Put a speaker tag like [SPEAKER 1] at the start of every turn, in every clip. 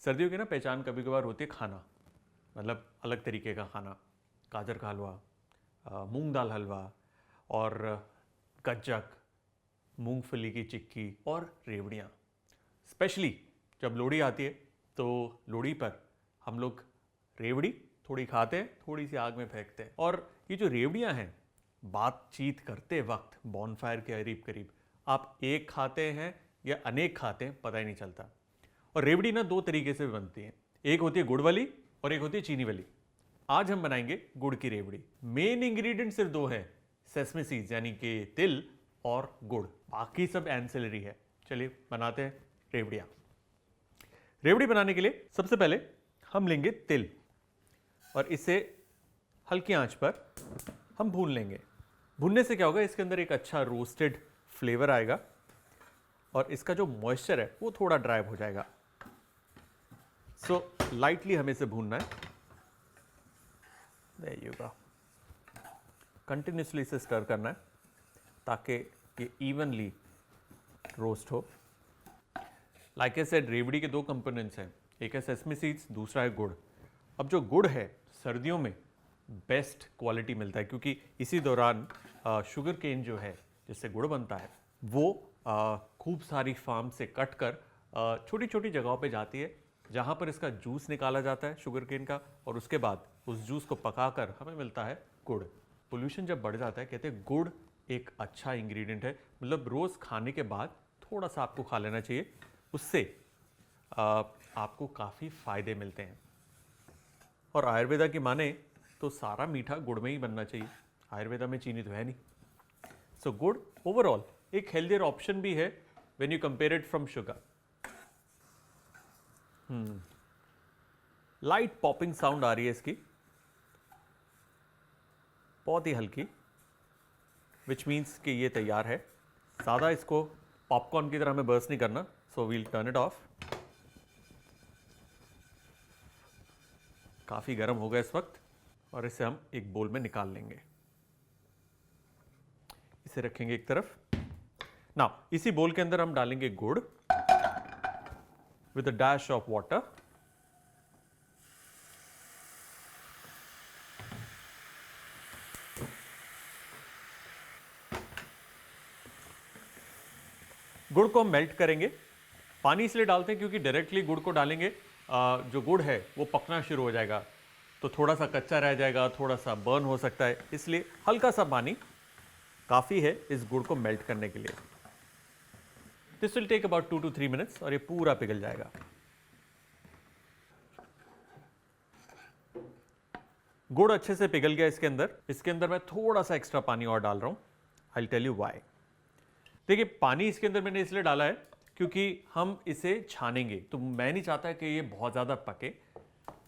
[SPEAKER 1] सर्दियों की ना पहचान कभी कभार होती है खाना, मतलब अलग तरीके का खाना। गाजर का हलवा, मूंग दाल हलवा और गज्जक, मूंगफली की चिक्की और रेवड़ियाँ। स्पेशली जब लोहड़ी आती है तो लोहड़ी पर हम लोग रेवड़ी थोड़ी खाते हैं, थोड़ी सी आग में फेंकते हैं। और ये जो रेवड़ियाँ हैं, बातचीत करते वक्त बॉनफायर के करीब करीब आप एक खाते हैं या अनेक खाते हैं, पता ही नहीं चलता। और रेवड़ी ना दो तरीके से बनती है, एक होती है गुड़ वाली और एक होती है चीनी वाली। आज हम बनाएंगे गुड़ की रेवड़ी। मेन इंग्रेडिएंट सिर्फ दो हैं, सेसमे सीड्स यानी कि तिल और गुड़, बाकी सब एंसिलरी है। चलिए बनाते हैं रेवड़ियाँ। रेवड़ी बनाने के लिए सबसे पहले हम लेंगे तिल और इसे हल्की आंच पर हम भून लेंगे। भूनने से क्या होगा, इसके अंदर एक अच्छा रोस्टेड फ्लेवर आएगा और इसका जो मॉइस्चर है वो थोड़ा ड्राई हो जाएगा। सो लाइटली हमें इसे भूनना है। There you go. कंटिन्यूसली इसे स्टर करना है ताकि ये इवनली रोस्ट हो। लाइक आई सेड, रेवड़ी के दो कंपोनेंट्स हैं, एक है सेसमी सीड्स, दूसरा है गुड़। अब जो गुड़ है सर्दियों में बेस्ट क्वालिटी मिलता है क्योंकि इसी दौरान शुगर केन जो है जिससे गुड़ बनता है वो खूब सारी फार्म से कट कर छोटी छोटी जगहों पे जाती है जहाँ पर इसका जूस निकाला जाता है शुगर केन का, और उसके बाद उस जूस को पकाकर हमें मिलता है गुड़। पोल्यूशन जब बढ़ जाता है, कहते हैं गुड़ एक अच्छा इंग्रेडिएंट है, मतलब रोज़ खाने के बाद थोड़ा सा आपको खा लेना चाहिए, उससे आपको काफ़ी फ़ायदे मिलते हैं। और आयुर्वेदा की माने तो सारा मीठा गुड़ में ही बनना चाहिए, आयुर्वेदा में चीनी तो है नहीं। सो गुड़ ओवरऑल एक हेल्दियर ऑप्शन भी है when you compare it from sugar. Light popping sound आ रही है इसकी, बहुत ही हल्की, विच मीन्स कि ये तैयार है। ज़्यादा इसको पॉपकॉर्न की तरह हमें बर्स्ट नहीं करना, so we'll turn it off. काफ़ी गर्म होगा इस वक्त और इसे हम एक बोल में निकाल लेंगे। इसे रखेंगे एक तरफ। नाउ इसी बोल के अंदर हम डालेंगे गुड़ with a dash of water. गुड़ को हम मेल्ट करेंगे। पानी इसलिए डालते हैं क्योंकि डायरेक्टली गुड़ को डालेंगे जो गुड़ है वो पकना शुरू हो जाएगा, तो थोड़ा सा कच्चा रह जाएगा, थोड़ा सा बर्न हो सकता है, इसलिए हल्का सा पानी काफ़ी है इस गुड़ को मेल्ट करने के लिए। This will take about 2 to 3 minutes और ये पूरा पिघल जाएगा। गुड़ अच्छे से पिघल गया इसके अंदर मैं थोड़ा सा एक्स्ट्रा पानी और डाल रहा हूं। I will tell you why. देखिए, पानी इसके अंदर मैंने इसलिए डाला है क्योंकि हम इसे छानेंगे, तो मैं नहीं चाहता कि ये बहुत ज़्यादा पके।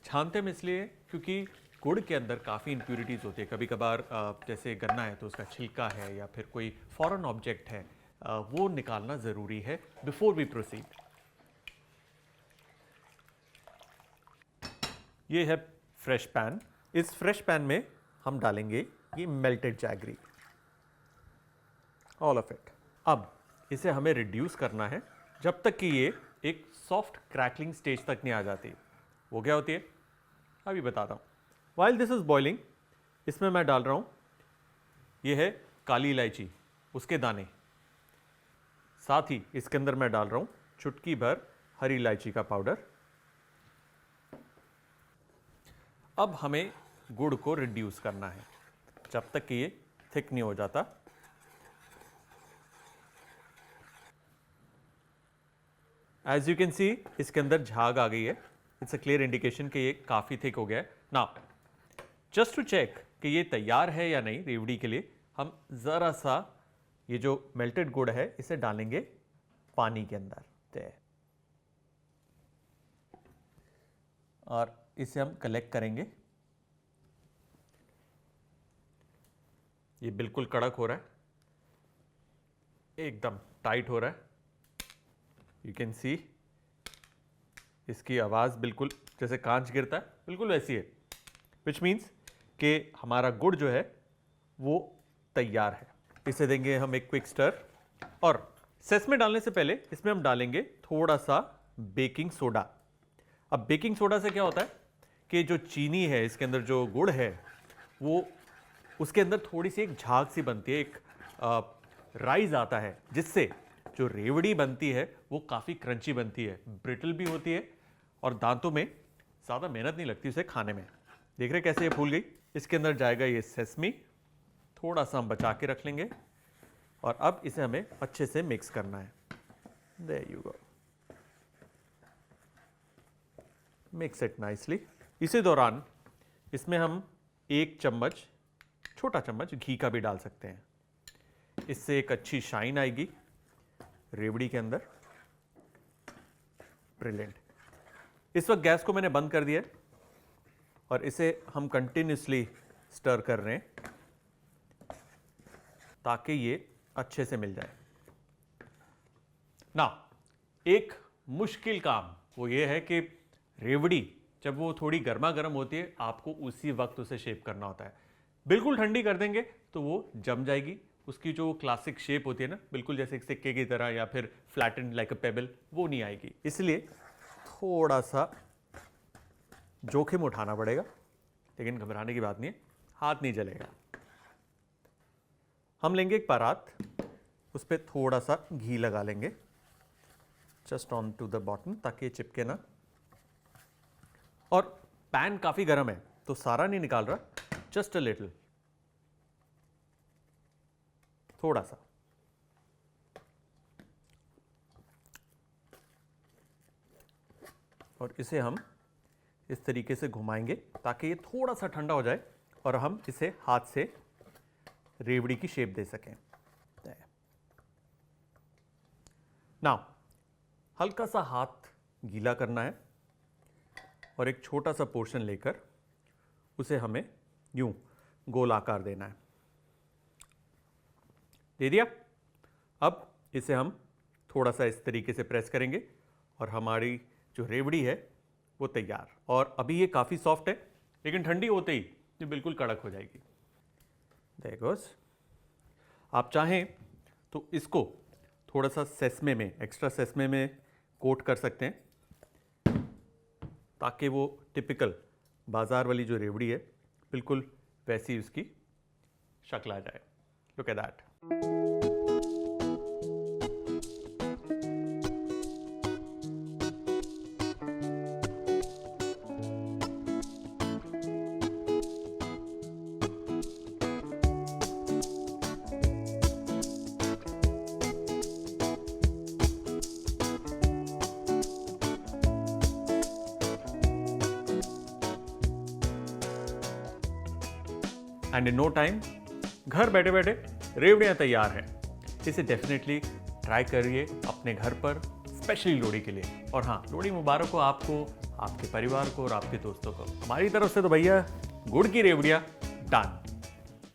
[SPEAKER 1] छानते हम इसलिए क्योंकि गुड़ के अंदर काफ़ी इंप्यूरिटीज़ होती है। कभी कभार जैसे गन्ना है तो उसका छिलका है या फिर कोई फॉरेन ऑब्जेक्ट है, वो निकालना ज़रूरी है बिफोर वी प्रोसीड। ये है फ्रेश पैन। इस फ्रेश पैन में हम डालेंगे ये melted jaggery, all of it. अब इसे हमें रिड्यूस करना है जब तक कि ये एक सॉफ्ट क्रैकलिंग स्टेज तक नहीं आ जाती। वो क्या होती है अभी बताता हूँ। वाइल दिस इज बॉइलिंग, इसमें मैं डाल रहा हूँ, ये है काली इलायची, उसके दाने। साथ ही इसके अंदर मैं डाल रहा हूँ चुटकी भर हरी इलायची का पाउडर। अब हमें गुड़ को रिड्यूस करना है जब तक कि ये थिक नहीं हो जाता। एज यू कैन सी इसके अंदर झाग आ गई है। इट्स अ क्लियर इंडिकेशन कि ये काफ़ी थिक हो गया है। नाउ जस्ट टू चेक कि ये तैयार है या नहीं रेवड़ी के लिए, हम ज़रा सा ये जो मेल्टेड गुड़ है इसे डालेंगे पानी के अंदर और इसे हम कलेक्ट करेंगे। ये बिल्कुल कड़क हो रहा है, एकदम टाइट हो रहा है। यू कैन सी इसकी आवाज़ बिल्कुल जैसे कांच गिरता है, बिल्कुल वैसी है, विच मीन्स कि हमारा गुड़ जो है वो तैयार है। इसे देंगे हम एक क्विक स्टर और सेसमे डालने से पहले इसमें हम डालेंगे थोड़ा सा बेकिंग सोडा। अब बेकिंग सोडा से क्या होता है कि जो चीनी है, इसके अंदर जो गुड़ है, वो उसके अंदर थोड़ी सी एक झाग सी बनती है, एक राइज आता है, जिससे जो रेवड़ी बनती है वो काफ़ी क्रंची बनती है, ब्रिटल भी होती है और दांतों में ज़्यादा मेहनत नहीं लगती उसे खाने में। देख रहे कैसे ये फूल गई। इसके अंदर जाएगा ये सेसमी, थोड़ा सा हम बचा के रख लेंगे और अब इसे हमें अच्छे से मिक्स करना है। There you go, mix it nicely. इसी दौरान इसमें हम 1 चम्मच, छोटा चम्मच घी का भी डाल सकते हैं। इससे एक अच्छी शाइन आएगी रेवड़ी के अंदर। ब्रिलियंट। इस वक्त गैस को मैंने बंद कर दिया है और इसे हम कंटिन्यूसली स्टर कर रहे हैं ताकि ये अच्छे से मिल जाए ना। एक मुश्किल काम वो ये है कि रेवड़ी जब वो थोड़ी गर्मा गर्म होती है, आपको उसी वक्त उसे शेप करना होता है। बिल्कुल ठंडी कर देंगे तो वो जम जाएगी, उसकी जो क्लासिक शेप होती है ना, बिल्कुल जैसे एक सिक्के की तरह या फिर फ्लैटेंड लाइक अ पेबल, वो नहीं आएगी। इसलिए थोड़ा सा जोखिम उठाना पड़ेगा, लेकिन घबराने की बात नहीं है, हाथ नहीं जलेगा। हम लेंगे एक परात, उस पर थोड़ा सा घी लगा लेंगे just on to the bottom ताकि ये चिपके ना। और पैन काफी गर्म है तो सारा नहीं निकाल रहा, जस्ट अ लिटिल, थोड़ा सा। और इसे हम इस तरीके से घुमाएंगे ताकि ये थोड़ा सा ठंडा हो जाए और हम इसे हाथ से रेवड़ी की शेप दे सकें। नाउ हल्का सा हाथ गीला करना है और एक छोटा सा पोर्शन लेकर उसे हमें यूं गोल आकार देना है। दे दिया। अब इसे हम थोड़ा सा इस तरीके से प्रेस करेंगे और हमारी जो रेवड़ी है वो तैयार। और अभी ये काफ़ी सॉफ्ट है, लेकिन ठंडी होते ही ये बिल्कुल कड़क हो जाएगी। There goes. आप चाहें तो इसको थोड़ा सा सेसमे में, एक्स्ट्रा सेसमे में कोट कर सकते हैं ताकि वो टिपिकल बाज़ार वाली जो रेवड़ी है बिल्कुल वैसी उसकी शक्ल आ जाए। Look at that. And in no time घर बैठे बैठे रेवड़ियाँ तैयार हैं। इसे डेफिनेटली ट्राई करिए अपने घर पर, स्पेशली लोहड़ी के लिए। और हाँ, लोहड़ी मुबारक हो आपको, आपके परिवार को और आपके दोस्तों को। हमारी तरफ से तो भैया गुड़ की रेवड़ियाँ डन।